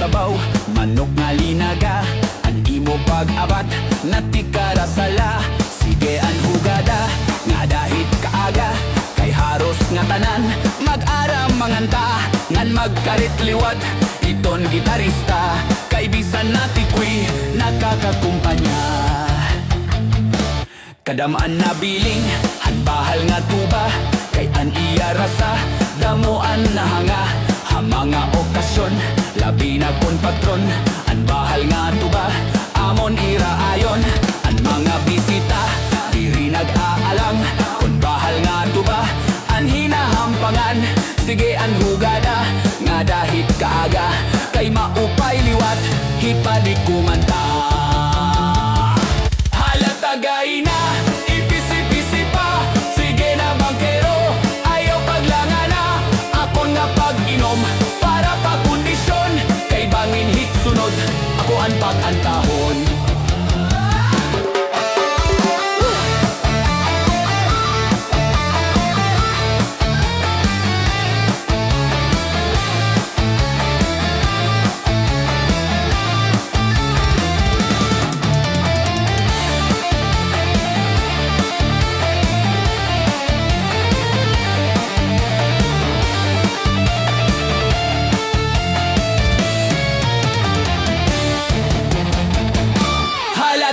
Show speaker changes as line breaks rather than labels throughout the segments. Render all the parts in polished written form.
sabaw, manok nga linaga. An imo pag-abat, natikara sala. Sige an hugada, nga dahit kaaga. Kay haros nga tanan, mag-aram manganta. Ngan magkarit liwat, iton gitarista. Kay bisan natikoy, nakakakumpanya. Kadamaan na biling, hanbahal nga tuba. Kay an iya rasa, damuan na hanga. Mga okasyon, labi na kon patron. An bahal nga tuba, amon iraayon. An mga bisita, diri nag-aalang. Kon bahal nga tuba, an hinahampangan. Sige an hugada, nga dahit kaaga. Kay maupay liwat, hipadi kumanta. Halatagay na, ipisi-pisi pa. Sige na bangkero, ayaw paglangan na. Ako nga pag-inom, para pa kondisyon. Kay bangin hit sunod, ako ang pag-antahon.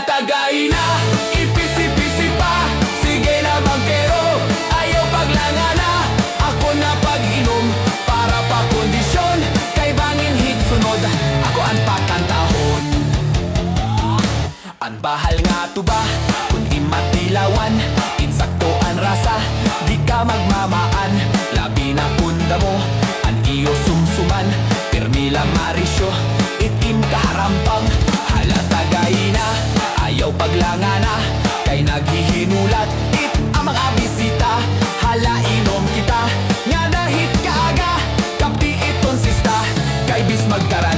Tagay na, ipisi-pisi pa. Sige na bangkero, ayaw paglangan na. Ako na pag-inom, para pa kondisyon. Kay bangin hit sunod, ako ang pakantahon. Ang bahal nga tuba, kundi matilawan. Insakto ang rasa, di ka magmamaan. Labi na kunda mo, ang iyo sumsuman. Pirmila marisyo, itim kaharampang. Halatagay na, ayaw paglangana. Kay naghihinulat, it ang mga bisita. Halainom kita, nga dahit kaaga. Kapti iton sista, kay bis magkara